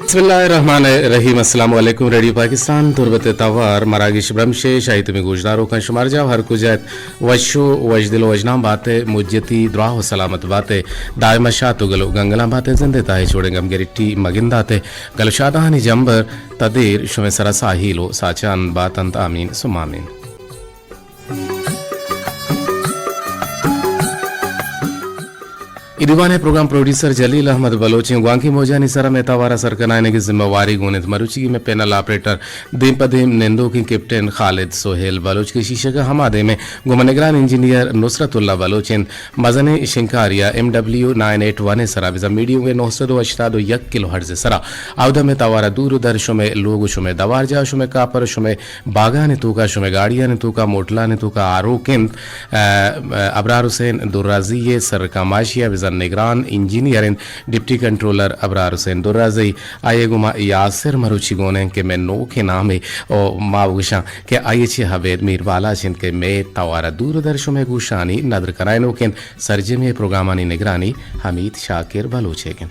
बिस्मिल्लाहिर्रहमानिर्रहीम। अस्सलाम वालेकुम। रेडियो पाकिस्तान तुरबत तवार मरागिश ब्रमशे शाहिद में गुजदारों का शुमार जाओ हर कुजैत वशो वजदिल वजनाम बातें मुज्जती द्राह सलामत बातें दायमा शातु गलो गंगला बातें जिंदे ताहे छोड़े गम गिरिट्टी मगिंदाते गलो शादाहानी जंबर तदीर शुमे सरसा हीलो साचान बातंत आमीन सुमामीन। इदिवाने प्रोग्राम प्रोड्यूसर जलील अहमद बलोच ग्वांकी मोजानी सरा मेहतावारा सरकनाने की जिम्मेवारी गुनित मरुची में पैनल ऑपरेटर दीम नेंदो की कैप्टन खालिद सोहेल बलोच की शीशे का हमादे में गुमनिगरान इंजीनियर नुसरतुल्ला बलोचिन मजने शिंकारिया MW981 सरा बिजा मीडियम में 981 किलो हर्ज सरा आउदा में तावारा दूर दर शुमे लोग शुमे दवार जा शुमे कापर शुमे बागा ने तूका शुमे गाड़िया ने तूका मोटला ने तूका आरोकिन अबरार हुसैन दुर्राजी सर कामाशिया निगरान engineer deputy controller Abrar Hussain Durraji आये गुमा यासिर मरुची गोने के मैं नो के नाम है और मावुशा के आये छे हवेद मीरवाला छिन के मैं तवारा दूरदर्शन में गुशानी नदर करायनो के सरजे में प्रोग्रामानी निगरानी हमीद शाकिर बलोचे के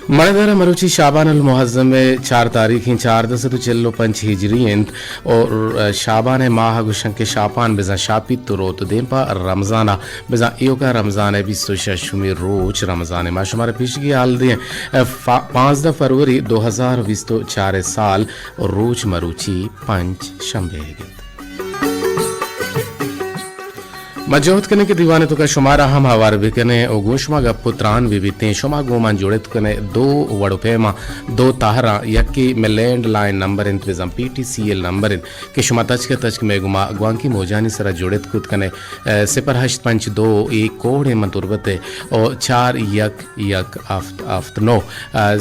मणदरा मरुची शाबान अल मुहज्जम में 4 तारीख 4/10/45 हिजरी और शाबान माह गुशन के शापान बेजा शापी तुरोत देंपा रमजाना बेजा इयोका रमजान 26 रोज रमजान मा शुमार पेशगी हाल दे 5 फरवरी 2024 साल रोज मरुची 5 शंबे मजौत कने के दीवाने तो का शुमारा हम हवार बिकने ओ गोशमा ग पुत्रान विविते शुमा गोमान जोड़त कने 2 वड़पेमा 2 ताहरा यक्की में लैंड लाइन नंबर इंतजाम PTCL नंबर के शुमा तच में गुमा ग्वांकी मोजानी सरा जोड़त कुत कने 085 1 कोड़े मंतुरबते और 4 यक आफ्त 9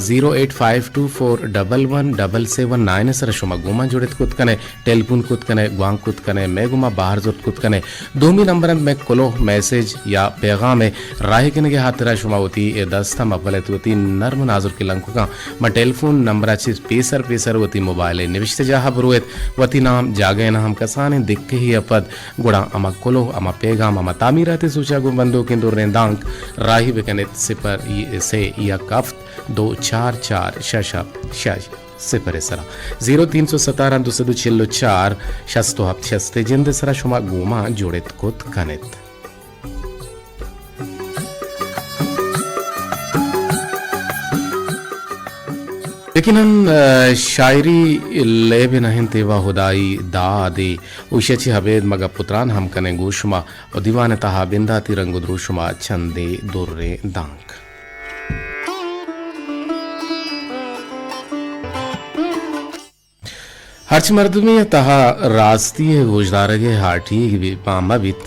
08524117779 सरा शुमा गोमान जोड़त कुत कने टेलीफोन कुत कने ग्वांग कुत कने मैं गुमा बाहर जोत कुत कने दोमी नंबर में कोलो मैसेज या पैगाम में राह के नगे हाथ शुमा होती ए दस्ता मफलत होती नर्म नाजुर के लंको का म टेलीफोन नंबर अच्छी पेसर होती मोबाइल निविष्ट जहा बरुएत वती नाम जागे ना हम कसाने दिख के ही अपद गुड़ा अमा कोलो अमा पैगाम अमा तामीराते सूचा गो बंदो के दूर रेंदांक राही बेकनेत सिपर से या कफ्त 244 सिपर सरा 0317 204 6 जिंद सरा शुमा गोमा जोड़ेत कोत कनेत लेकिन शायरी लेब नहिन तेवा हुदाई दादे उशची हबेद मगा पुत्रान हम कने गोशुमा और दीवान तहा बिंदा तिरंग द्रुशुमा छंदे दुर्रे दांक हर्च मर्दमी तहा रास्तीय गुजदारगे हाटी पामबित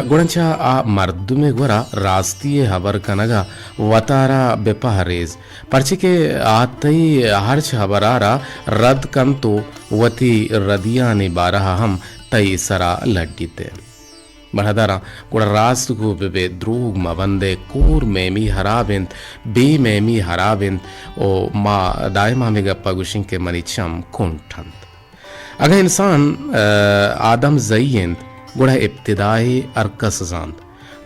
गुणचा आ मर्दुमे गोरा रास्तीय हबर कनगा वतारा बेपहरेज पर्चे के आतई हर्च हबरारा रद कम तो वती रदिया ने बारहा हम तई सरा लड्डीते बढ़ादारा गुड़ रास्त को बे द्रूग मबंदे कोर मेमी हराबिंद बे मेमी हराबिंद ओ मा दायमा में गप्पा गुशिंग के मनीचम कुंठंत अगर इंसान आदम जयंत गुड़ा इब्तिदाई अरकस जांद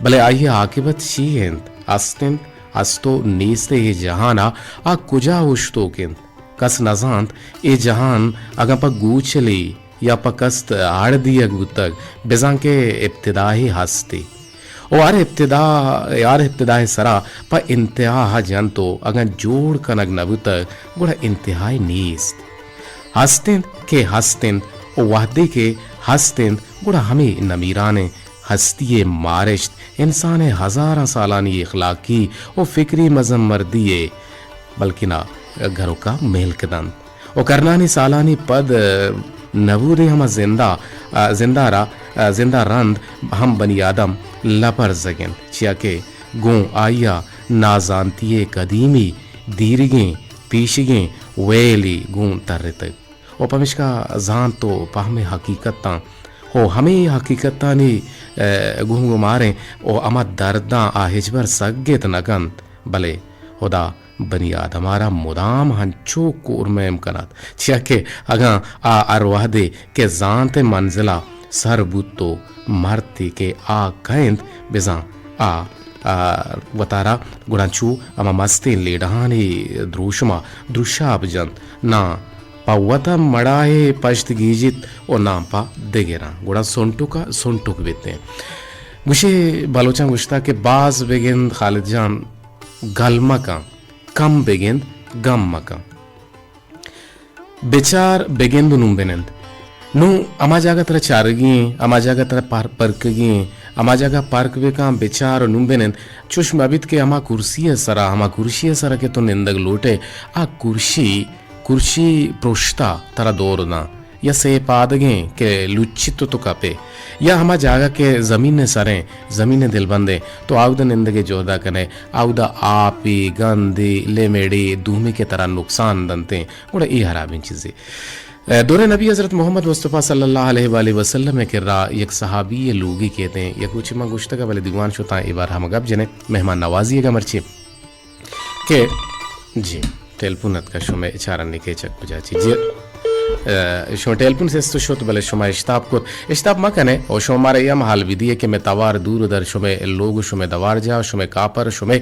भले आइए आकिबत शीयंत अस्तिंत अस्तो नीस्ते ये जहाना आ कुजा उश्तो किंत कस नजांत ए जहान अगर पा गूचली या पकस्त आड़ दिया गुतक बेजां के इब्तिदाई हस्ती और इब्तिदाई सरा पा इंतहा जंतो अगर जोड़ कनग नबुतक गुड़ा इंतहाई नीस्त हस्तिन ओ वाहदे के हस्तिन गुड़ा हमें नमीराने हस्तिये मारिश्त इंसान हजारा सालानी इखलाकी और फिक्री मजम मर्दिये बल्कि ना घरों का मेल कदन और करनानी सालानी पद नबूदे हम जिंदा रंद हम बनी आदम लपर जगन चिया के गो आया नाजानतिये कदीमी दीरगे पीशगे वेली गूं तररे तक ओ पमिशका जान तो पहमे हकीकत हो हमें हकीकत ने गुंगु मारे ओ अमा दर्दा आहिजबर सगेत नगंत भले खुदा बनी आदमारा मुदाम हंचो कोर में कनात छिया के अगा आ अरवाह दे के जानते मंजिला sar butto marti ke a kaint bezan a watara guranchu ama mastin ledahani drushma drushab jan na pawata madaye pasht gijit o nampa degera gura sontuk bete गुशे बालोचा गुश्ता के बाज बेगिंद खालिद जान गलमा का कम बेगिंद गम्मा का बेचार बेगिंद नुम बेनंद नु अमा जागा तरह चारगी अमा जागा तरह परकगी अमा जागा पार्क वे का बेचार नुम बेनंद चुश मबित के अमा कुर्सी सरा के तो निंदग लोटे आ कुर्सी प्रोष्टा तरा दौरना या से पादगे के लुच्चित तो कपे या हमा जागा के जमीन जमीन दिल बंदे तो आउदा निंदगे जोदा कने आउदा आपी गंदी लेमेड़ी दूमी के तरह नुकसान दंते उड़ा ई हराबिन चीज़ें दौरे नबी हज़रत मोहम्मद मुस्तफ़ा सल्लल्लाहु अलैहि वसल्लम के रा एक सहाबी लोगी कहते हैं या कुछ मां गुश्त का वाले दीवान शुता एक बार हम गब जने मेहमान नवाजिएगा मर्ची के जी टेलपुनत का शुमे इचारन निके चक बुझाची जी शो टेलपुन से तो शोत बले शुमा इश्ताब मकने और शुमारे यम हाल विधि है कि मैं तवार दूर दर शुमे लोग शुमे दवार जा शुमे कापर शुमे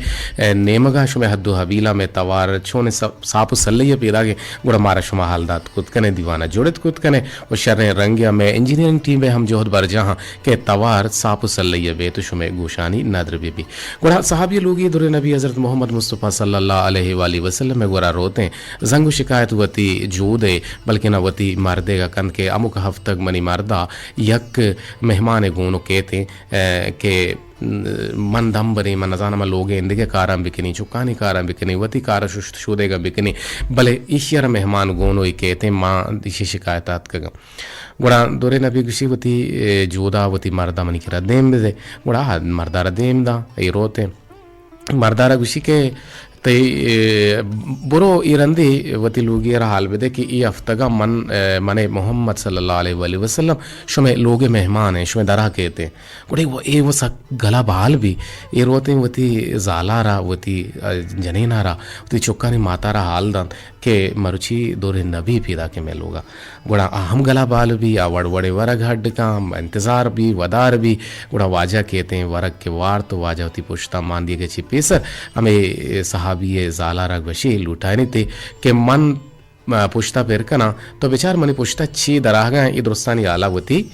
नेमगा शुमे हद्दु हबीला में तवार छोने साप सल्लैया पैदा के गुड़ा मारा शुमा हालदात खुद कने दीवाना जोड़त खुद कने और शर्रे रंगिया में इंजीनियरिंग टीम में हम जोहद बर जहाँ के तवार साप सल्लैया बे तो शुमे गोशानी नादर बेबी गुड़ा सहाबी लोग ये दुरे नबी हज़रत मोहम्मद मुस्तफ़ा सल्लल्लाहु अलैहि वसल्लम में गुड़ा रोते जंगु शिकायत वती जोदे बल्कि न वती मर्देगा कंद के अमुक हफ्तक मनी मर्दा यक मेहमान गोनो कहते के मन दम बने मन नजाना में लोगे इंदिगे काराम बिकनी चुकानी काराम बिकनी वती कारा शोदेगा बिकनी भले ईश्वर मेहमान गोनो ही कहते माँ दिशी शिकायतात का गुड़ा दोरे नबी गुशी वती जोदा वती मर्दा मनी किरा देम दे गुड़ा मर्दारा देम दा ये रोते मर्दारा गुशी के ते बुरो इरंदी वती लोगी हाल बेदे कि ये हफ्तगा मने मोहम्मद सल्लल्लाहु अलैहि वसल्लम शुमे लोगे मेहमान हैं शुमे दरा कहते गुड़े वो सक गला बहाल भी ये रोते वती जालारा वती जनेनारा वती चुक्कानी मातारा हाल दान के मरुची दोरे नबी पीदा के मैं लोगा गुड़ा हम गला बाल भी आ वड़वड़े वरग हड्ड का इंतज़ार भी वदार भी गुड़ा वाजा कहते हैं वरग के वार तो वाजा होती पुश्ता मान दिए गए पेसर हमें सहाबी ज़ाला रग वशी लुटानी थे कि मन पुश्ता पेर कना तो बेचार मनी पुश्ता ची दरागा इधरस्तानी आला वती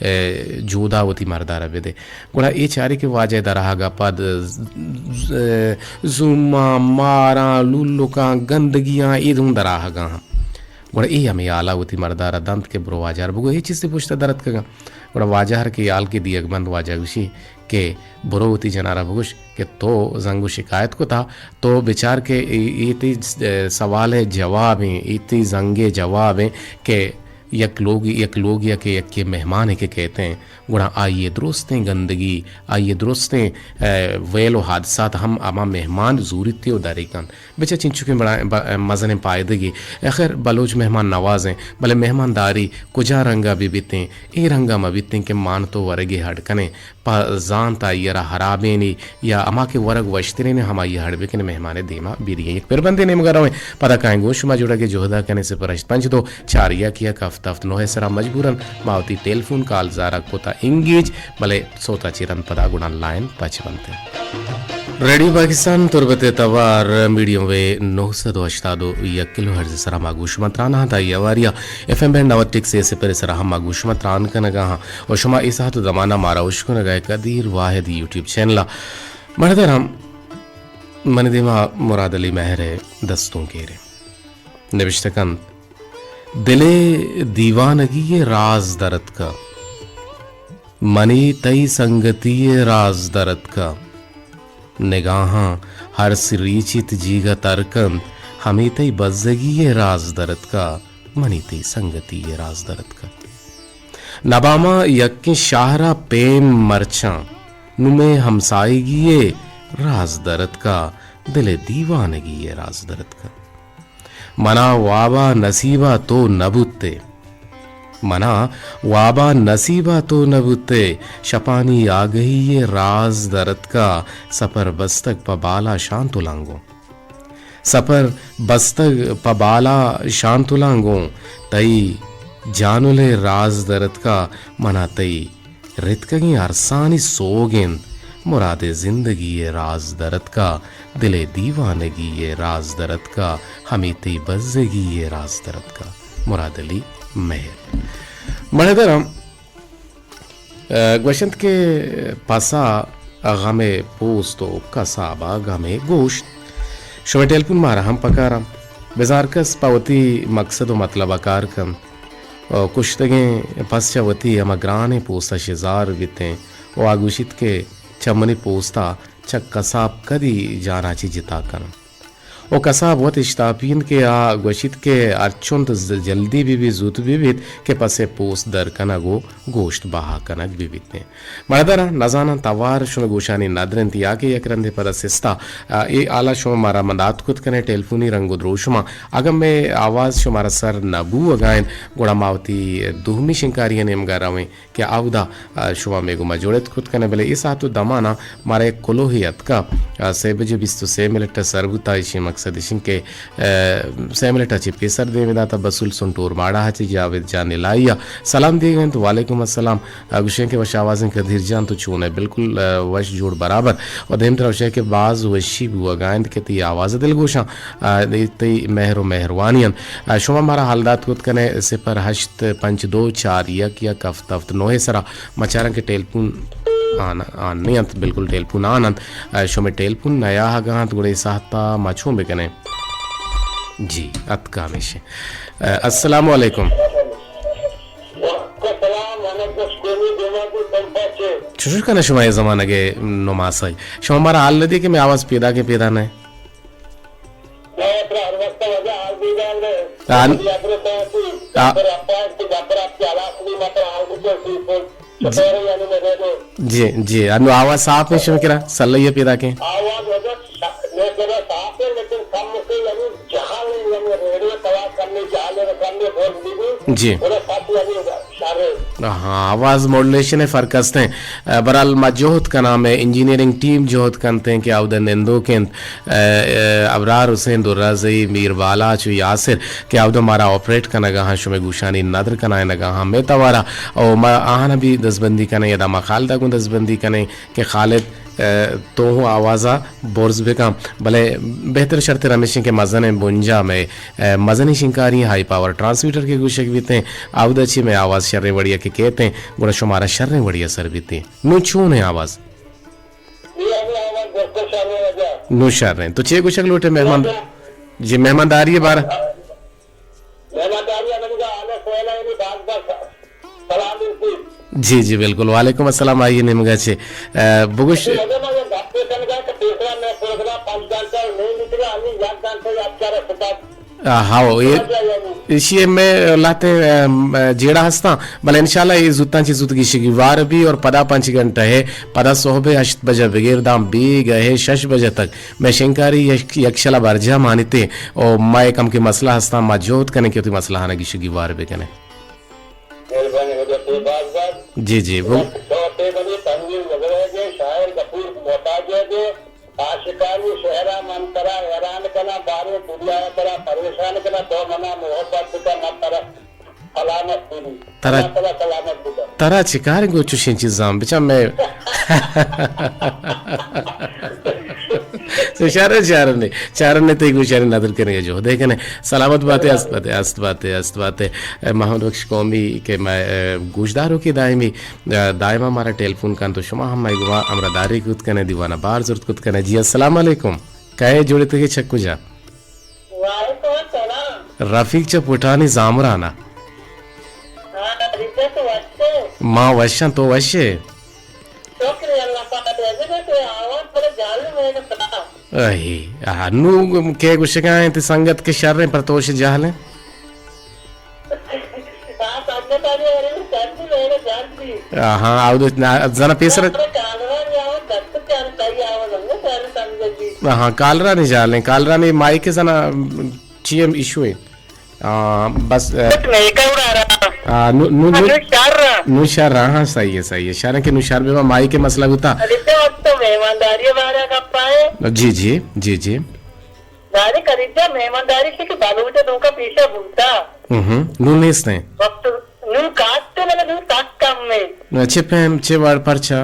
जोदावती मर्दारा बेदे गुड़ा ये चारी के वाजे दरागा पद जुम्मा मारा लुल्लुका गंदगियाँ ईदूं दरागा गुड़ा ये हमें आलावती मर्दारा दंत के ब्रो वाजार बुगो ये चीज़ से पूछता दर्द का गुड़ा वाजार के आल के दियक बंद वाजा उसी के बुरोवती जनारा भुगुश के तो जंगु शिकायत को था तो बेचार के इतनी सवाल है जवाब हैं इतनी जंगे जवाब हैं के यक लोग या के यक के मेहमान है के कहते हैं गुड़ा आइए दुरुस्तें गंदगी आइए दुरुस्तें वेलो हादसात हम आमा मेहमान जूरते उदारी कन बेचा चिंचुके बड़ा मज़न पायदगी आखिर बलोच मेहमान नवाज हैं भले मेहमानदारी कुजा रंगा भी बीतें ए रंगा मबीतें के मान तो वरगे हड़कने जान ताइयरा हराबेनी या अमा के वरग वश्तरे ने हमारी हड़बे के मेहमान देमा बीरी एक फिर बंदे ने मगर पता काएं गोशुमा जुड़ा के जोहदा करने से परश्त पंच दो चारिया किया कफ्तफ्त नोहे सरा मजबूरन मावती टेलीफोन कॉल जारा कोता इंगेज भले सोता चिरन पदा गुणा लाइन पच बनते रेडियो पाकिस्तान तुरबते तवार मीडियम वे 982 किलो हर्ज सरा मागुश मतराना था यवारिया एफएम बैंड 96 से पर सरा मागुश मतरान कनगा और शुमा इसा तो जमाना मारा उश्को नगा कदीर वाहिद यूट्यूब चैनल मर्दर हम मन दिमा मुराद अली महरे दस्तों के रे निविष्टकन दिले दीवानगी ये राज दर्द का मनी तई संगति ये राज दर्द का निगाहां हर सिरीचित जीगा तरकन हमें तई बज्जगी ये राज दर्द का मनी तई संगति ये राज दर्द का नबामा यक्की शाहरा पेम मरचा नुमे हमसाएगी ये राज दर्द का दिले दीवानगी ये राज दर्द का मना वाबा नसीबा तो नबुत्ते मना वाबा नसीबा तो नबुत्ते शपानी आ गई ये राज दर्द का सपर बस्तक पबाला शांतुलांगो सपर बस्तक पबाला शांतुलांगो तई जानुले राज दर्द का मनातई रितकगी अरसानी सोगें मुरादे जिंदगी ये राज दर्द का दिले दीवानगी ये राज दर्द का हमीती बज्जेगी ये राज दर्द का मुराद अली मेहर मणेदरम ग्वशंत के पासा गमे पोस्तो कसाबा गमे गोश्त शोमे टेलपुन मारा हम पकारम बेजारकस पावती मकसद व मतलब आकार कम कुश्तगे पश्चावती अमग्राने पोस्ता शिजार वितें ओ आगुशित के चमनी पोस्ता चक कसाब कदी जाना ची जिता कर ओ कसाब वत इश्तापीन के आ गोशित के अर्चुंत जल्दी भी जूत विविध के पसे पोस्ट दर कनगो गोश्त बहा कनक विविध ने मरदरा नजाना तवार शुन गोशानी नदरन तिया के यकरंदे पर सिस्ता ए आला शुमा मारा मंदात कुत कने टेलीफोनी रंगो द्रोशमा अगम में आवाज शुमारा सर नबू अगायन गुड़ा मावती दुहमी शिंकारियन एम गारावे के आवदा शुमा मेगो मजोड़त कुत कने बले इस आतु दमाना मारे कोलोहियत का से बजे 26 मिनट सरबुता इशी मकसद के से मिनट अच्छी पेसर दे में दाता बसुल सुनटोर माड़ा हची जावेद जाने लाइया सलाम दिए गए तो वालेकुम अस्सलाम गुशे के वश आवाज़ें का धीर जान तो चून है बिल्कुल वश जोड़ बराबर और देम तरह वशे के बाज वशी बुआ गायंद के ती आवाज़ दिल गोशा ती मेहरो मेहरवानियन शुमा मारा हालदात कुत कने से पर हश्त 524 यक हफ्त नोहे सरा मचारन के टेलपुन नहीं अंत बिल्कुल टेलपुन आनंद शोमे टेलपुन नया हगांत गुड़े साहता मछों में कने जी अतका में अस्सलाम वालेकुम चुशुर कने शुमा ये ज़माना के नुमासाई शुमा मारा हाल लदी कि मैं आवाज़ पैदा नहीं जी जी अनु आवाज साफ में शुरू करा सल्लैया पैदा के आवाज वजह साफ है लेकिन कम से यानी जहां यानी रेडियो तवा करने जाले बोल दी जी हाँ आवाज मॉड्यूलेशन है फर्क हस्ते हैं बराल मजोहत का नाम है इंजीनियरिंग टीम जोहत करते हैं कि आउदन निंदो के अबरार हुसैन दुर्राज़ई मीर बाला चु यासिर के आउद मारा ऑपरेट का नगा शुमे गुशानी नदर का ना नगा में तवारा और आहना भी दसबंदी का नहीं अदा खालदा को दसबंदी का नहीं कि खालिद तो हूँ आवाज़ा बोर्स बेकम भले बेहतर शर्त रमेश के मजन बुंजा में मजनी शिंकारी हाई पावर ट्रांसमीटर के गुशक भी थे आउदची में आवाज़ शर्रे बढ़िया के कहते हैं गुड़ा शुमारा शर्रे बढ़िया सर भी थे नु छून है आवाज़ नु शर्रे तो छे गुशक लोटे मेहमान जी मेहमानदारी है बार जी जी बिल्कुल वालेकुम अस्सलाम आइए निमगा छे बुगुश हाँ ये इसी में लाते जेड़ा हस्ता भले इंशाल्लाह ये जुत्ता ची जुतगी शिगवार भी और पदा 5 घंटा है पदा सोहबे 8 बजे बगैर दाम बी गए 6 बजे तक मैं शिंकारी यक्षला बरजा मानते और मैं कम के मसला हस्ता मजोत करने के मसला हाना की शिगवार भी कने जी जी वो आशिकानी शहरा मन करा हैरान कना बारे दुनिया करा परेशान कना तो मना मोहब्बत का न करा सलामत पूरी तरा चिकार गो चुशिन चीज़ाम बिचा मैं तो चारण ने तो एक बेचारे नदर करेंगे जो देखे ना सलामत बातें अस्त बातें मोहम्मद बख्श कौमी के मैं गुजदारों की दायमा हमारा टेलीफोन का तो शुमा हम हमरा दारी कुत कने दीवाना बार जरूरत कुत कने जी अस्सलाम वालेकुम कहे जोड़े तो के छक्कू जा रफीक च पुठानी जामराना माँ वशा तो वशे अनु के गुशका है संगत के शर्रे प्रतोष जाहले हाँ आउद जना पेसर हाँ कालरा नहीं जाले कालरा नहीं माई के जना चीएम इशू है बस नुशार हाँ सही है शार के नुशार में माई के मसला होता जी दारी करीजा मेहमानदारी से कि बालूटे दूका पीछे भूलता नू नेस्ने वक्त नू काटते मैंने नू काट काम में చెప్పేం చెవాడు పర్చా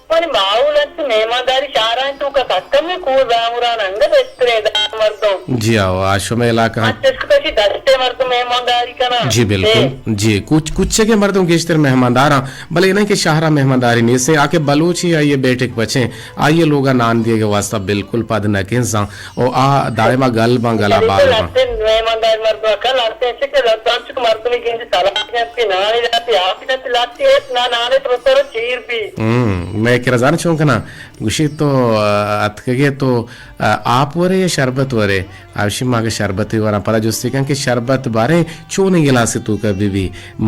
మరి మావులంటే मेहमानदारी चारा तू का कस्टम में कूल रामुरान अंग बेचते मर्दों जी आओ आशो में इलाका कशी दस्ते मर्द मेहमानदारी का ना जी बिल्कुल जी कुछ के मर्दों के इस तरह मेहमानदार भले नहीं कि शाहरा मेहमानदारी नहीं से आके बलूच ही आइए बेटे के बचे आइए लोग नान दिए के वास्ता बिल्कुल पद न के और आ दाए मा गल मा गला बाल मेहमानदार मर्द कल आते हैं कि लतांच को मर्द में किंतु सलाह जाती ना नहीं जाती आप ही लाती है ना नाने तो चीर भी मैं कह रहा छो ना गुशी तो अतके तो आप वरे या शरबत वरे आवश्यक मागे शरबत ही वरा पता जुस्ती के शरबत बारे चोने गिलास तू का बीबी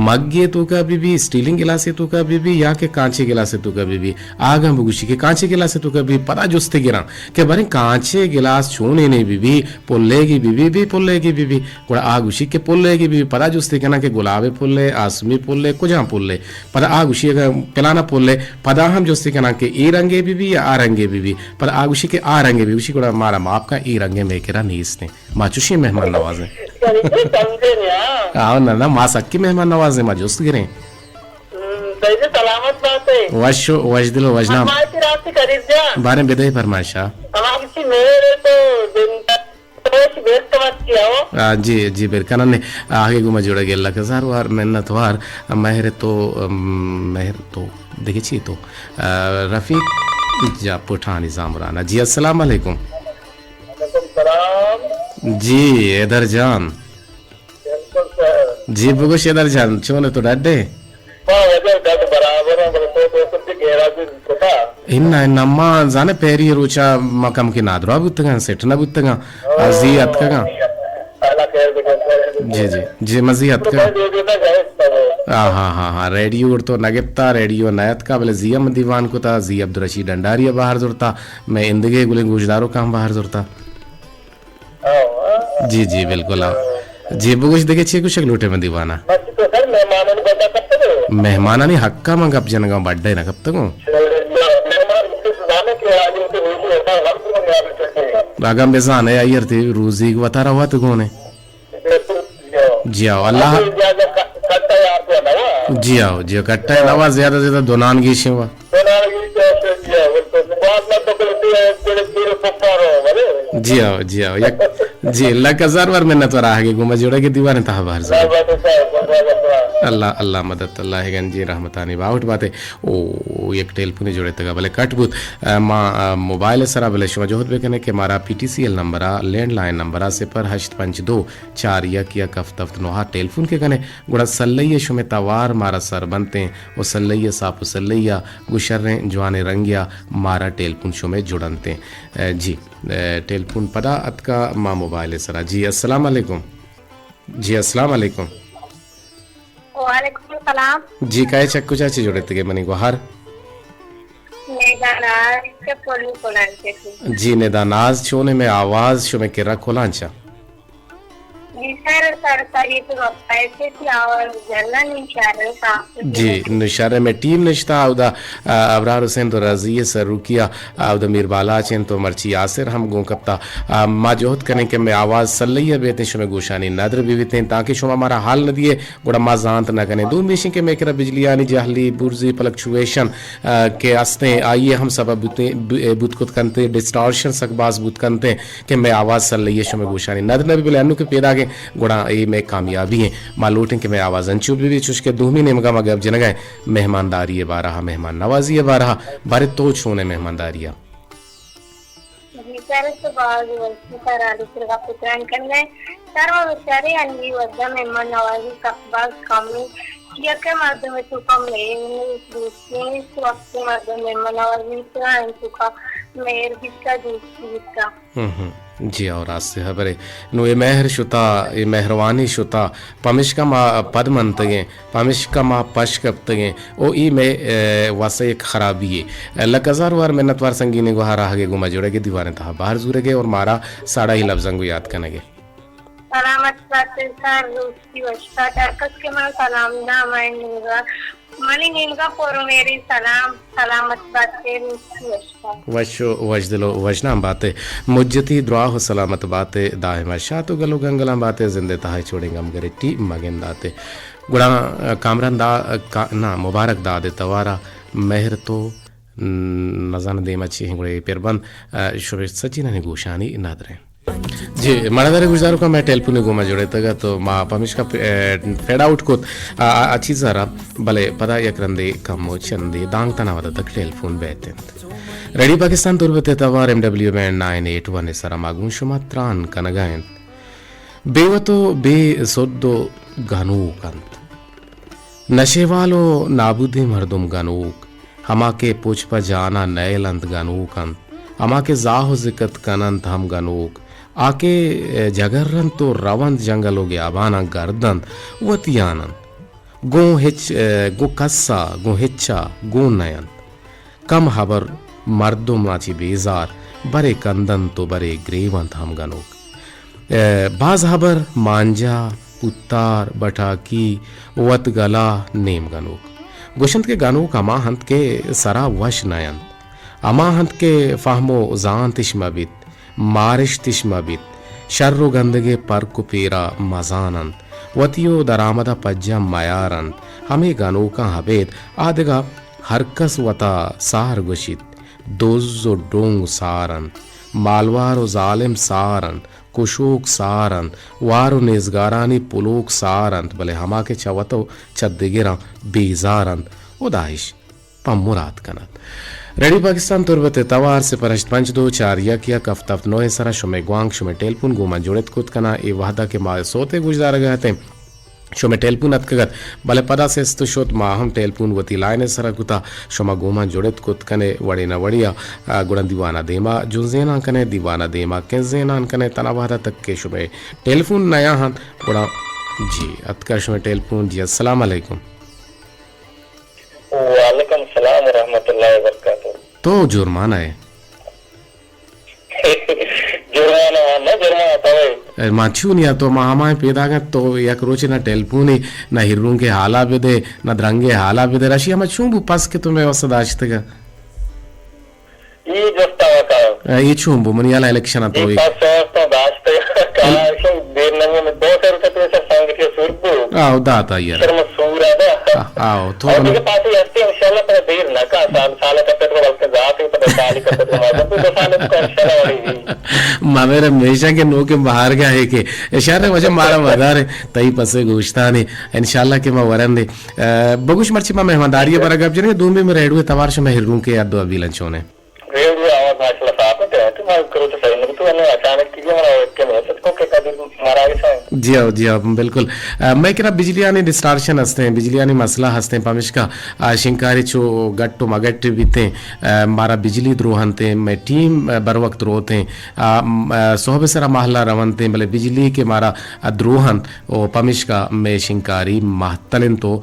मग्गे तू का बीबी स्टीलिंग गिलास तू का बीबी या के कांचे गिलास तू का बीबी आगा गुशी के कांचे गिलास तू का बीबी पता जुस्ती गिरा के बारे कांचे गिलास छोने नहीं बीबी पुल्लेगी बीबी भी पुल्लेगी बीबी गुड़ा आगुशी के पुल्लेगी बीबी पता जुस्ती कहना के गुलाबे पुल्ले आसमी पुल्ले कुजा पुल्ले पता आगुशी पिलाना पुल्ले पता हम जुस्ती कहना के ई रंगे बीबी या आ रंगे बीबी पर आगुशी के आ रंगे बीबी गुड़ा मारा माप का ई रंगे में केरा नीसने माचुशी मेहमान नवाजे आओ ना मां सक्की मेहमान नवाजे मा जुस्त गिरे सलामत बात है वशो वश दिलो वजना हमारी रात से करीब जा बारे बेदे फरमाइशा हमारी मेरे तो दिन जी जी बिरकाना ने आगे गुमा जोड़ा गेला हजार वार मेहनत वार मेहर तो देखिए तो रफीक जा पुठानी जामराना जी अस्सलाम वालेकुम जी इधर जान जी बुगुश इधर जान चोने तो डड्डे इन्ना जाने पेरी रुचा मकम की नादरा बुत्तगा सेटना बुत्तगा अजियत का जी जी जी मजियत का हाँ रेडियो तो नगेप्ता रेडियो नयत का बोले जियम दीवान को था जी अब्दुल रशीद डंडारिया बाहर जुड़ता मैं इंदगे गुले गुजदारों काम बाहर जुड़ता जी जी बिल्कुल जी बुगुश देखे छे कुछ लूटे में दीवाना मेहमाना नहीं हक्का मंग अब जनगा बड्डे ना कब तक रागम बेजान है यार थी रोजी को बता रहा तो कौन है जी आओ अल्लाह जी आओ जी कट्टा है नवा ज्यादा ज्यादा दोनान की शिवा जी आओ जी अल्लाह का ज़रवर मिन्नत वर आगे गुमा जोड़ा के दीवाने था बाहर से अल्लाह मदद अल्लाह है गंजी रहमतानी बाउट बातें ओ एक टेलीफोन जोड़े तक भले कटबूत माँ मोबाइल सरा भले शुमा जोहत बेकने के मारा PTCL नंबर लैंडलाइन नंबर 052 4 1 कफ्तफ्त नोहा टेलीफोन के कने गुड़ा सल्लैया शुमे तवार मारा सर बनते ओ सल्लैया सापु सल्लैया गुशर्रे जवाने रंगिया मारा टेलीफोन शुमे जुड़नते जी टेलीफोन पदा अत का माँ मोबाइल सरा जी अस्सलाम वालेकुम जी अस्सलाम वालेकुम वालेकुम सलाम जी काय चक्कू चाची जोड़े थे मनी को हर जी नेदानाज छोने में आवाज शो में केरा खोलांचा जी निशारे में टीम निश्ता उदा अबरार हुसैन तो रज़िया सर रुकिया उदा मीर बाला चेन तो मर्ची यासिर हम गो कप्ता मा जोहत करने के मैं आवाज़ सल्लैया बेते शुमे गोशानी नदर भी बीते ताकि शुमा हमारा हाल न दिए गुड़ा मा जानत न कने दूर मिशी के मेकरा बिजलियानी जहली बुर्जी फ्लक्चुएशन के आस्ते आइए हम सब बुतकुत करते डिस्टॉर्शन सकबाज बुत करते कि मैं आवाज़ सल्लैया शुमे गोशानी नदर नबी बिल अनु के पैदा के गुड़ा ये में कामयाबी है मालूटें कि मैं आवाज़ अंचू भी चुस्के दूमी ने मगा मगा जन गए मेहमानदारी बारहा मेहमान नवाजी बारहा बारे तो छोने मेहमानदारिया जी और रास्ते हबरे नो ये मेहर शुता ये मेहरवानी शुता पमिश्का मा पद मंतगे पमिश्का मा पश कप्तगे ओ ई में वासे एक खराबी है लकजार वार मेहनत वार संगीने को हारा आगे गुमा जोड़े के दीवाने था बाहर जुरे के और मारा साड़ा ही लफ्जंग को याद करने के सलामत सर उसकी वस्ता टरकस के मैं सलाम ना मायनेगा मनी नीमका पोरो मेरी सलाम सलामत बातें वशका वशो वजदिलो वजनाम बातें मुज्जती दुआ हो सलामत बातें दाहिमा शातु गलो गंगलाम बातें जिंदे ताहे छोड़ेंगम गरिट्टी मगन दाते गुड़ा कामरान दा ना मुबारक दादे तवारा मेहर तो नजान दे मची गुड़े पेरबन शुभ सचिन ने गोशानी नादरे जी मनादारे गुजारो का मैं टेलपुने गोमा जोड़े तगा तो माँ पमिश का फेड आउट को अच्छी जरा भले पदा यक्रंदे कमो चंदे दांग तना वादा तक टेलफोन बैठे रेडी पाकिस्तान तुरबते तवार MW बैंड 981 सरा मागुन शुमा त्रान कनगायन बेवतो बे सोद्दो गनूकंत नशेवालो नाबुदे मर्दुम गनूक हमा के पुछ पर जाना नयलंत गनूकंत हमा के जाहो जिकत कनंत हम गनूक आके जगरन तो रवंत जंगलो गे आबाना गर्दन वतियानन गो कस्सा गो हिच्चा गो नयन कम हबर मर्दुम नाची बेजार बरे कंदन तो बरे ग्रेवंत हम गनोक बाज हबर मांजा पुत्तार बटाकी वत गला नेम गनोक गुशंत के गनोक अमाहंत के सरा वश नयन अमाहंत के फाहमो जान तिश्मबित मारिश तिश्मबित शर्रु गंदगे परकु पीरा मजानंत वतियो दरामदा पज्जा मयारंत हमें गनोका हबेद आदगा हरकस वता सार गुशित दोजो डोंग सारंत मालवारो जालिम सारंत कुशोक सारंत वारो नेजगारानी पुलोक सारंत भले हमा के चवतो चद्दिगिरा बेजारंत उदाइश पमुरात कनत रेडी पाकिस्तान तुरबते तवार से परश्त 524 यक हफ्ता 9 सरा शुमे ग्वांग शुमे टेलपुन गोमा जोड़त कुत कना ए वादा के मा सोते गुजार गए थे शुमे टेलपुन अतकगत भले पदा से स्तुशोत माहम टेलपुन वती लाइने सरा कुता शुमा गोमा जोड़त कुत कने वड़े न वड़िया गुणन दीवाना देमा जुजेना कने दीवाना देमा केजेना कने तनावादा तक के शुमे टेलफोन नया हन गुणा जी अतकर शुमे टेलपुन जी अस्सलाम वालेकुम वालेकुम सलाम व रहमतुल्लाहि व बरकातहू तो जुर्माना है जुर्माना तवे माछूनिया तो महामाय पैदा गए तो एक रोचे ना टेलफोन ना हिरून के हाला बेदे ना द्रंगे हाला बेदे रशिया में चूंबू पास के तुम्हें वसद आजतगा ये जस्ता का ये चूंबू मनियाला इलेक्शन तो ये पास तो दाश्त का देर नंगे में 200 रुपए पैसे संग के सुरबू आओ दाता यार शर्म सूरा दा आओ तो और के पास ये हस्ती इंशाल्लाह पर देर ना का साल का पेट्रोल के जाते तो साल का पेट्रोल मार तो साल को इंशाल्लाह वाली मावेरे हमेशा के नो के बाहर गया है के इशारे वजह मारा वदारे तई पसे गोश्ताने इंशाल्लाह के मैं वरन दे बगुश मर्ची में मेहमानदारी पर गप जने दूंबे में रेडवे तवार से मैं हिरून के याद दो अभी लंचोने रेडियो आवाज माशाल्लाह साफ है तो मैं करो तो सही नहीं तो मैंने अचानक की हमारा के मैसेज को के कभी मारा है जी हाँ बिल्कुल मैं कह बिजलियानी डिस्टार्शन हंसते हैं बिजलियानी मसला हंसते हैं पमिश का शिंकारी चो गट्टो मगट बीते मारा बिजली द्रोहनते मैं टीम बर वक्त रोते हैं सोहब सरा महला रवनते भले बिजली के मारा द्रोहन ओ पमिश का मैं शिंकारी महतलिन तो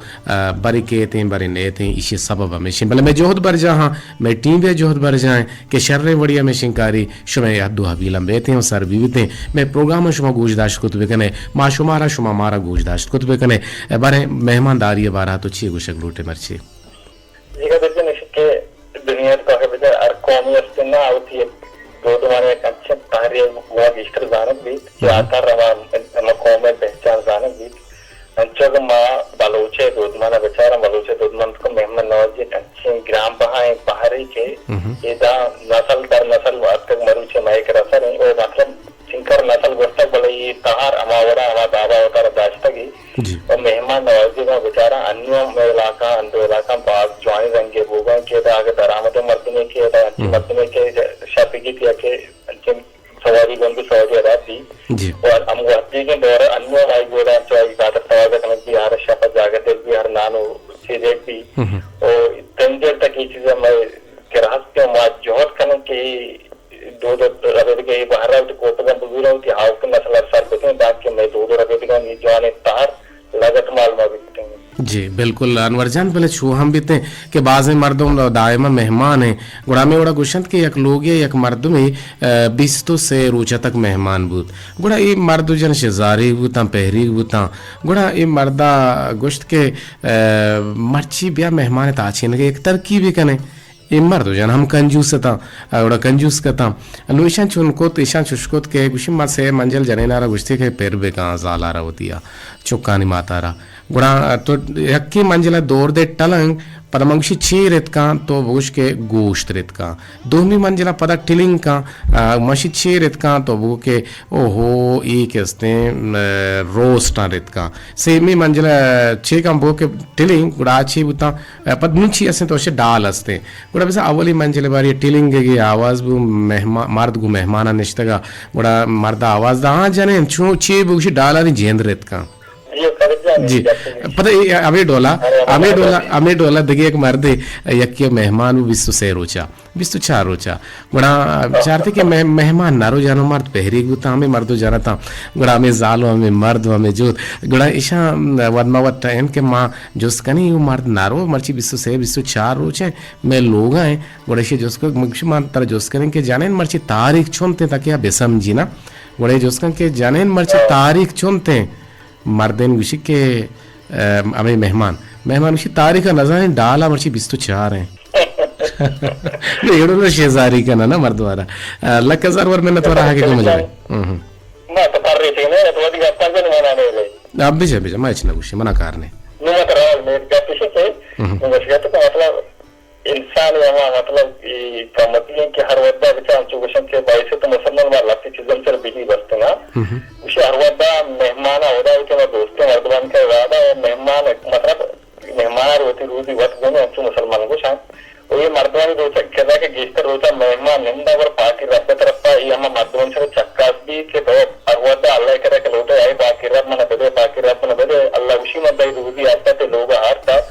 बरी के थे बरी ने थे इसी सबब हमेशा भले मैं जोहद बर जहाँ मैं टीम भी जोहद बर जाए कि शर्रे वड़िया में शिंकारी शुमे यादू हबी लंबे थे और सर बीवीते मैं प्रोग्राम शुमा गोशदाश्त कुतबे कने माशुमारा शुमा मारा गोशदाश्त कुतबे कने बारे मेहमानदारी बारा तो छी गुशक लूटे मरची जी का देखने के दुनिया को है बेटा और कौमी अस्तिना होती है दो तुम्हारे एक अच्छे तारे वो विस्तर जानक भी जाता रवा कौम में पहचान जानक भी अंचों का माँ बलोचे दूधमाना बेचारा बलोचे दूधमान को मेहमान नवाजी अच्छे ग्राम बाहरी के ये दा नस्ल दर नस्ल वास्तव मरुचे माय के रसा नहीं वो मतलब सिंकर नस्ल वस्तक बोले ये तहार अमावरा हवा दावा होता राजतगी और मेहमान नवाजी का बेचारा अन्य में इलाका अंदर इलाका बाग ज्वाइन रंगे बोगा के दा आगे दरामद मर्दने के दा अच्छी मर्दने के शापिकी थी के अच्छे सवारी बंदी सवारी राती और हम वादी के दौर अन्य वाई गोड़ा चौई बात सवाल कनेक्ट बिहार शपथ जागते बिहार नानो चीजें भी और तंजर तक ये चीजें मैं किरास के माँ जोहद कनेक्ट की दो रबेद के बाहर तो कोटगन बुजुर्ग होती हाउ के नस्ल सर बते बाकी मैं दो रबेद का नीचे तार लगत माल में बिकते हैं जी बिल्कुल अनवर जान पहले छू हम भी थे कि बाज़ मर्दों दायमा मेहमान हैं गुड़ा में उड़ा गुशंत के यक लोग यक मर्द में बिस्तु से रोचा तक मेहमान बूत गुड़ा ये मर्द जन शेजारी बूता पहरी बूता गुड़ा ये मर्दा गुश्त के मर्ची ब्या मेहमान ताछीन के एक तरकीब भी कने ये मर्द जन हम कंजूस था उड़ा कंजूस का नो ईशान चुनकोत ईशान चुशकोत के गुशिम मत से मंजल जने नारा गुश्ती के पैर बे कहाँ जाला रहा होती है चुक्कानी माता रहा गुड़ा तो यक्की मंजिला दौर दे टलंग पदमंशी छे रेत का तो बुश के गोश्त रेत का दोमी मंजिला पदक टिलिंग का मशी छे रेत का तो वो के ओहो एक हस्ते रोस्ट रेत का सेमी मंजिला छे का वो के टिलिंग गुड़ा छे बुता पदमुची ऐसे तो डाल हस्ते गुड़ा वैसे अवली मंजिले बारी टिलिंग की आवाज वो मेहमान मर्द को मेहमाना निश्तगा गुड़ा मर्दा आवाज दा हाँ जाने छू छे बुशी डाला नहीं जेंद रेत का जी पता अमे डोला दगे एक मर्दे यक्के मेहमान विस्तु से रोचा विस्तु चार रोचा गुड़ा चारते के मेहमान नारो जानो मर्द पहरी गुता हमें मर्दो जाना था गुड़ा हमें जालो हमें मर्द हमें जोत गुड़ा ईशा वदमावत टाइम के माँ जोस्त कनी वो मर्द नारो मर्ची विस्तु से विस्तु चार रोचे मैं लोग आए गुड़ा इसे जोस्त को मुख्य मान तरह जोस्त करें के जाने मर्ची तारीख चुनते ताकि आप बेसमझी ना गुड़ा जोस्त के जाने मर्ची तारीख चुनते मर्देन विशी के हमें मेहमान विशी तारीख का नजर डाला मर्ची बिस्तु चार हैं नहीं शेजारी का ना मर्द वाला लक हजार वर मैंने थोड़ा आगे को मजा मैं तो कर रही थी ना तो वही गप्पा भी नहीं माने ले अब भी मैं इतना कुछ मना करने नहीं मैं कर रहा हूं मेरे गप्पे से मुझे तो मतलब इंसान यहाँ मतलब कमती है कि हर वद्दा विचार चुगशन के बाई से तो मुसलमान वाला की चीजों से बिजी बसते ना उसे हर वद्दा मेहमान होता है कि मैं दोस्तों मर्दबान का वादा है मेहमान मतलब मेहमान होती रोजी वक्त दोनों अच्छे मुसलमान को शायद और ये मर्दबान दो चक्कर के गेस्टर होता मेहमान निंदा और पार्टी रब तरफ का ये हम मर्दबान से चक्कास भी के तो हर वद्दा अल्लाह करे के लोटे आई पाकि रब मन बदे अल्लाह उसी मद्दा रोजी आता थे लोग हारता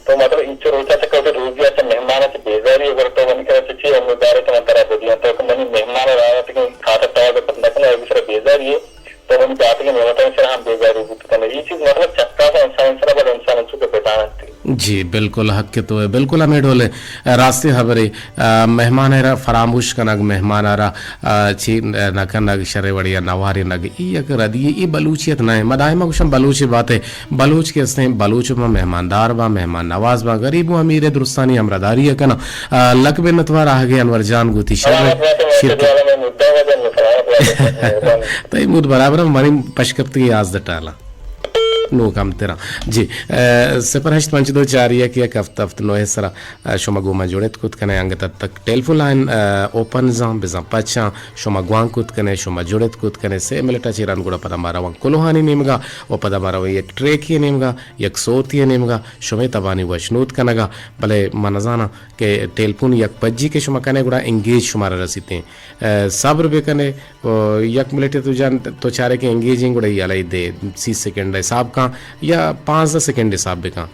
तो मतलब इंचो रोचा से कभी रोजी आता मेहमान से बेजारी अगर तो मन करे चाहिए हम दारे तो मंतरा बोलिया तो मनी मेहमान आया तो खाता तावा तो नकल है दूसरा बेजारी है तो हम जाते हैं मेहमान से हम बेजारी होती है ये चीज मतलब चक्का सा इंसान बड़ा इंसान चुके पहचान जी बिल्कुल हक के तो है बिल्कुल हमें ढोले रास्ते हबरे मेहमान है फरामोश का नग मेहमान आ रहा ची नग नग शरे बढ़िया नवारी नग ये अगर अदिए ये बलूचियत ना है मदायमा कुछ बलूची बात है बलूच के इसने बलूच में मेहमानदार बा मेहमान नवाज बा गरीब अमीर दुरुस्तानी हमरादारी है कना लक बे नतवार आ गए अनवर जान गुती तई मुद बराबर मरी पशकप्ती आज दटाला नो काम तेरा जी सपरहश्त मंच दो चारिया की एक हफ्ता नो है सरा शोमा गोमा जोड़े कुत कने अंग तक टेलीफोन लाइन ओपन जाम बेजा पचा शोमा ग्वांग कुत कने शोमा जोड़े कुत कने से मिलटा चिरान गुड़ा पदा मारा वन कोलोहानी नेमगा ओ पदा मारा वे एक ट्रेक ही नेमगा एक सोती नेमगा शोमे तबानी वशनूत कनगा भले मनजाना के टेलीफोन एक पज्जी के शोमा कने गुड़ा एंगेज शुमारा रसीते सब्र बे कने एक मिलटे तो जान तो चारे के एंगेजिंग गुड़ा यालाई दे 30 सेकंड हिसाब या 5-10 सेकंड हिसाब का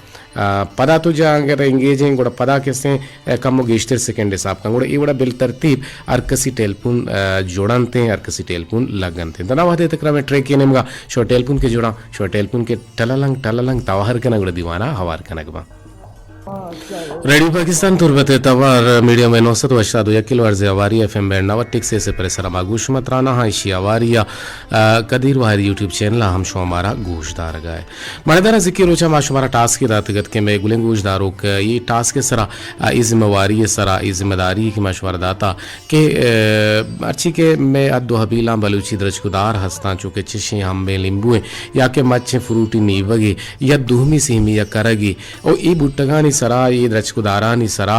पदा तो जा अगर एंगेजिंग गुड़ा पदा कैसे कम गेस्टर सेकंड हिसाब का गुड़ा ये गुड़ा बिल तरतीब अरकसी टेलीफोन जोड़नते अरकसी टेलीफोन लगनते तना वादे तक में ट्रेक के नेमगा शो टेलीफोन के जोड़ा शो टेलीफोन के टललंग तवाहर के नगड़ दीवाना हवार के नगबा रेडियो पाकिस्तान तुरबते तवार मीडियम में 900 किलो अर्ज आवारी एफएम बैंड नवटिक से परिसर मागूश मतराना हाइशी आवारिया कदीर वाहर यूट्यूब चैनल हम शो हमारा गोशदार गए मणिदारा जिक्र रोचा माश हमारा टास्क की रातगत के मैं गुलें गोशदारों का ये टास्क सरा ई जिम्मेवारी सरा ई जिम्मेदारी की मशवरा दाता के अच्छी के मैं अदो हबीला बलूची दरजकुदार हस्ता चूँकि चिशी हम में लिंबुए या के मच्छे फ्रूटी नीवगे या दूहमी सीमी या करगी और ई बुट्टगानी सरा ये दरजकुदारानी सरा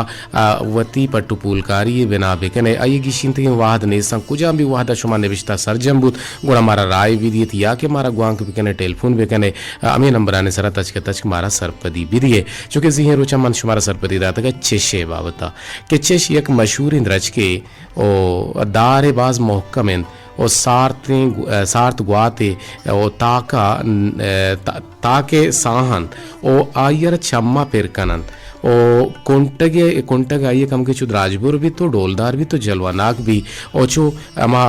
वती पट्टू पुलकारी बिना बेकने आई गिशिंती वाहद नेसा कुजा भी वाहदा शुमा निविष्टा सरजम्बूत गुड़ा मारा राय विदियत या के मारा ग्वांक बेकने टेलीफोन बेकने अमी नंबर आने सरा तच के तच मारा सरपदी विदिये चूँकि जिहे रोचा मन शुमारा सरपदी रात का चेशे बावता के चेश एक मशहूर इंद्रज के ओ दारे बाज मोहकमें और सार्थ गुआते ओ ताके साहन ओ आयर चम्मा पेरकनन ओ कोंटग आइए कम के चुद राजपुर भी तो डोलदार भी तो जलवानाक भी ओ चो अमा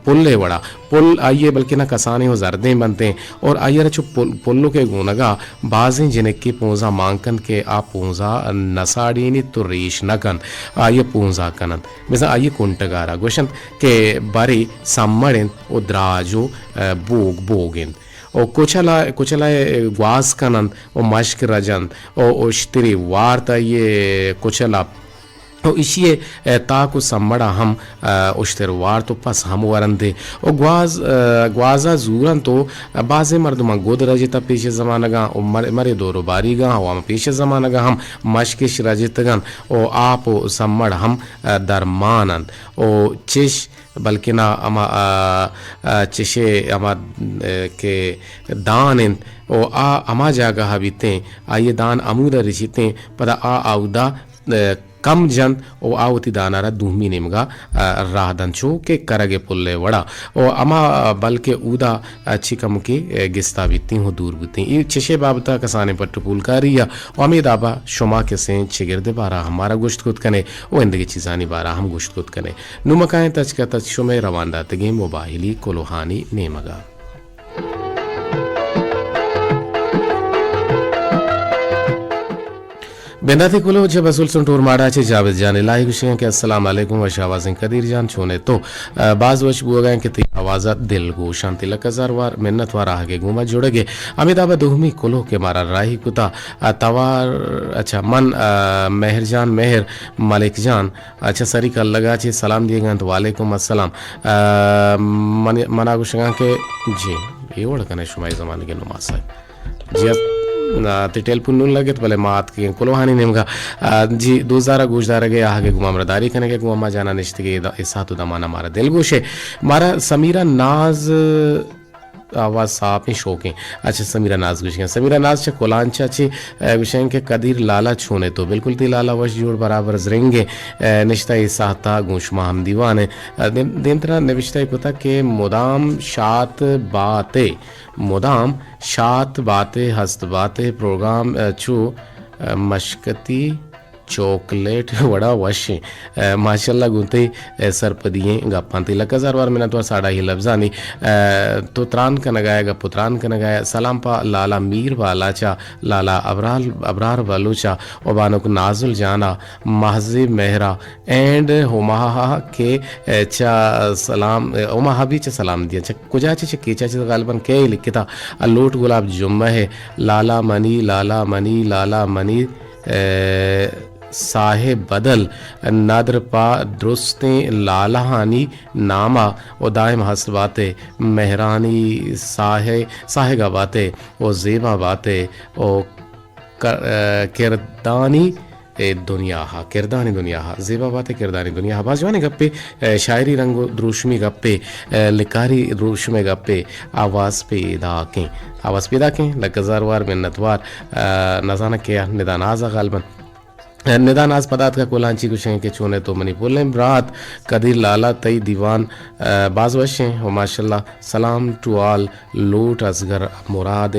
पुल्ले वड़ा पुल आइए बल्कि ना कसाने हो जरदें बनते हैं और आइए रचो पुल्लो के गुनगा बाजें जिन्हें की पूंजा मांकन के आ पूंजा नसाड़ीनी तो रेश नकन आइए पूंजा कनन मिसा आइए कुंटगारा गोशन के बारी सम्मड़िन ओ द्राजो बोग बोगिन o kuchala gwas kanand o mashk rajand o shtiri warta ye kuchala o ishiye taku sammada ham ushtir war to pas ham warande o gwaza zuran to baze marduma god rajita peshe zamana ga o mare doro bariga o am peshe zamana ga ham mashkish rajitagan o aap sammada ham darmanan o chish बल्कि ना अमा चिशे अमा के दान ओ आ अमा जागा हबीते आ ये दान अमूदा रिशिते पदा आ आउदा कम जन ओ आवती दानारा दुहमी निमगा राहदंचो के करगे पुल्ले वड़ा ओ अमा बल्कि उदा अच्छी कम के गिस्ता बीती हो दूर बीती ये चिशे बाबता कसाने पट्टू पुलकारिया उम्मीद आबा शुमा के से चिगिरदे बारा हमारा गोश्त खुद कने ओ इंदगी चीजानी बारा हम गोश्त खुद कने नुमकाएं तच का तच शुमे रवानदा तगे मोबाइली कोलोहानी नेमगा बेंदाती कुलो जब असूल सुन टूर माड़ा चे जावेद जाने लाई गुशियां के अस्सलाम वालेकुम व शाहबाज़ कदीर जान छोने तो बाज वश बुआ गए कि आवाज़ा दिल गो शांति लकजार वार मिन्नत वार आगे गुमा जुड़गे अमिताभ दुहमी कुलो के मारा राही कुता तवार अच्छा मन मेहर जान मेहर मलिक जान अच्छा सरी कल लगा चे सलाम दिए गए तो वालेकुम अस्सलाम मना गुशियां के जी ये वड़ कने शुमाई ज़माने के नुमा साहब जी ते टेलपुन नून लगे तो भले मात की कुलोहानी नेमगा जी 2000 गुजदार गए आगे गुमामरदारी करने के गुमा जाना निश्चित के इस हाथ दमाना मारा दिल गोशे मारा समीरा नाज आवाज साफ ही शौक अच्छा समीरा नाज गुशियां समीरा नाज चे कोलांचा चे गुशियां के कदीर लाला छोने तो बिल्कुल ती लाला वश जोड़ बराबर जरेंगे निश्ता इसाता गुशमा हम दीवाने दिनतरा निविश्ता पता के मुदाम शात बातें हस्त बातें प्रोग्राम छू मशकती चॉकलेट वड़ा वशे माशाल्लाह गुंते सरपदिये गप्पांती लकजार वार मैंने तो साड़ा ही लफ्जानी तो त्रान का नगाया पुत्रान का नगाया सलाम पा लाला मीर वाला चा लाला अबरार वालूचा ओबानो को नाजुल जाना महजिब मेहरा एंड होमाहा के चा सलाम ओमाहा भी चा सलाम दिया चा कुजा चा केचा चा गालबन के लिखता लोट गुलाब जुम्मा है लाला मनी साहेब बदल नादर पा दुरुस्तें लालहानी नामा ओ दायम हस बाते मेहरानी साहेगा बाते ओ जेबा बाते ओ किरदानी किरदानी दुनिया जेबा बातें किरदानी दुनिया बाजवानी गप्पे शायरी रंगो द्रुशमी गप्पे लिकारी द्रुशमे गप्पे आवाज़ पैदा कें लकजार वार मिन्नतवार नजाना किया निदानाजा गालबन निदान आज पदार्थ का कोलांची गुशें के चूने तो मणिपुर रात कदीर लाला तई दीवान बाज वशें हो माशाल्लाह सलाम टू ऑल लूट असगर मुराद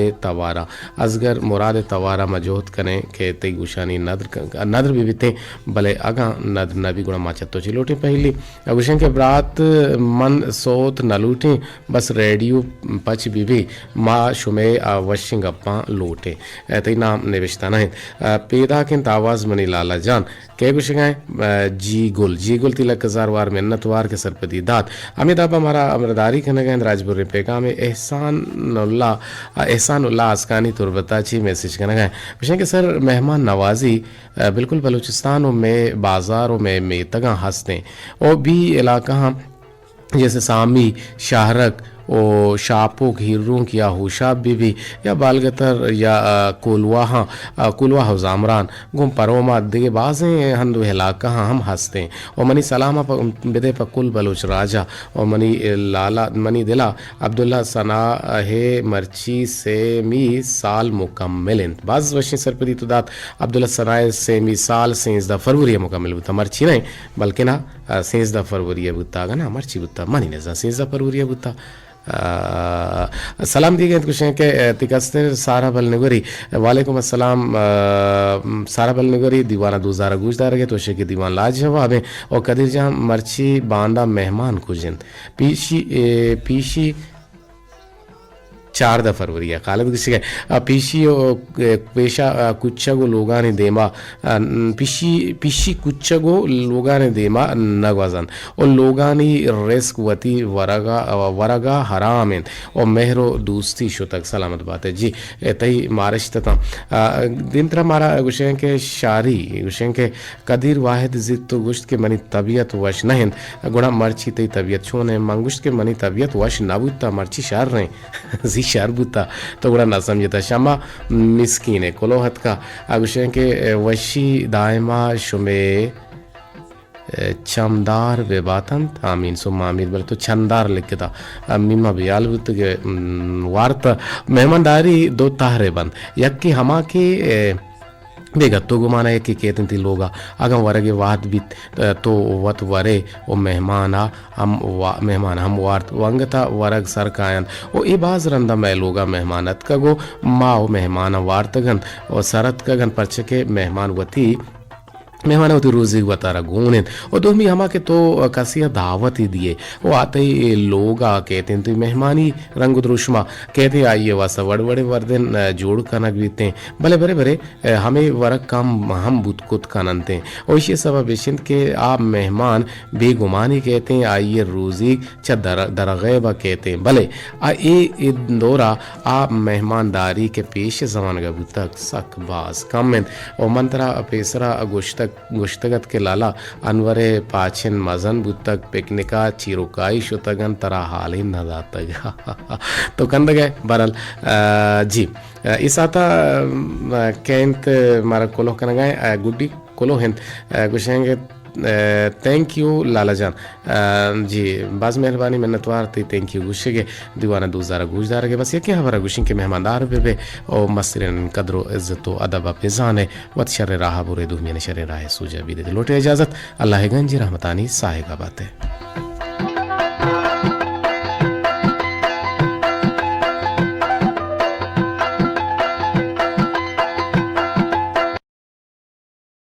तवारा मजोत कने के तई गुशानी नदर भी बिते भले अगा नदर नबी गुणा माचतो ची लोटे पहली गुशें के ब्रात मन सोत न लूटे बस रेडियो पच बीबी माँ शुमे वशिंग अप्पा लोटे तई नाम निविश्ता नहीं पैदा के तावाज मनी लाला जान के गुशिगाएं जी गुल तिलक हजार वार मिन्नतवार के सरपदी दात अमिताभ हमारा अमरदारी खने गए राजपुर पैगाम में एहसानुल्लाह आसकानी तुरबता ची मैसेज करने गए पूछें कि सर मेहमान नवाजी बिल्कुल बलूचिस्तान में बाज़ारों में तगा हंसते और भी इलाका जैसे सामी शाहरक ओ शापो हिर्रों की या होशाब बीबी या बालगतर या कुलवाह जामरान गुम परोमा दिगे बाजें हंदो इलाका हम हंसते हैं और मनी सलामा बिदे पकुल बलोच राजा और मनी दिला अब्दुल्ला सना है मर्ची से मी साल मुकम्मिल बाज वशी सरपदी तो दात अब्दुल्ला सनाए से मी साल 13 फरवरी मुकम्मिल बुता मर्ची नहीं बल्कि ना 13 फरवरी बुता ना मर्ची बुता मनी ने 13 फरवरी बुता सलाम दी गए कुछ के तिकस्तर सारा बल नगरी वालेकुम अस्सलाम सारा बल नगरी दीवाना 2000 गुजदार गए तो के दीवान लाजवाब है और कदीर जहाँ मर्ची बांदा मेहमान कुजिन पीशी 4 फरवरी है खालिद किसी के पीशी पेशा कुच्चगो लोगाने देमा पीशी कुच्चगो लोगाने देमा नगवजन और लोगानी रिस्क वती वरगा हरामिन और मेहरो दोस्ती शो तक सलामत बात है जी तई मारिश तता दिन तरह मारा गुशें के शारी गुशें के कदीर वाहिद जिद तो गुश्त के मनी तबीयत वश नहीं गुणा मर्ची तई तबीयत छोने मंगुश्त के मनी तबीयत वश नाबूता मर्ची शार रहे जी शार बुता तो गुड़ा ना समझता शमा मिस्कीन है कोलोहत का आगुशें के वशी दायमा शुमे चमदार बेबातन आमीन सुम्मा आमीन बोले तो चंदार लिख था मीमा बियाल बुत के वार्ता मेहमानदारी 2 ताहरे बंद यक्की हमा के बेगा तो गुमाना है कि कहते थे लोग अगर वरगे वाद भी तो वत वरे ओ मेहमाना हम वार्त वंगता वरग सरकायन ओ ए बाज रंदा मैं लोगा मेहमानत का गो माओ मेहमान वार्तगन और सरत कगन परचके मेहमान वती मेहमान होती रोजी बतारा गोने और दो हमा के तो कसिया दावत ही दिए वो आते ही लोग कहते हैं तो मेहमानी रंग द्रुष्मा कहते आइए वासा बड़े बड़े वर्दन जोड़ कनक बीते भले बड़े बड़े हमें वरक काम हम बुतकुत कननते और इसी सबब इशिंद के आप मेहमान बेगुमानी कहते हैं आइए रोजी च दरगैबा कहते हैं भले ए दौरा आप मेहमानदारी के पेश जमान का बुतक सक बास कमें और मंत्रा पेसरा गुश्तगत के लाला अनवरे पाचिन मजन बुतक पिकनिका चिरुकाई शुतगन तरा हाल ही न जाता तो कंद गए बरल जी इस आता कैंत मारा कोलो कन गए गुड्डी कोलो हैं गुशेंगे थैंक यू लाला जान जी बाज मेहरबानी मिन्नतवार थी थैंक यू गुस्से के दीवाना 2000 गुजदार के बस ये क्या हमारा गुशिंग के मेहमानदार पे और मसरन कदर इज्जत अदब पेजान है वत शर राह बुरे दुनिया ने शर राह सूजा भी दे लोटे इजाजत अल्लाह गंज रहमतानी साहिगा बातें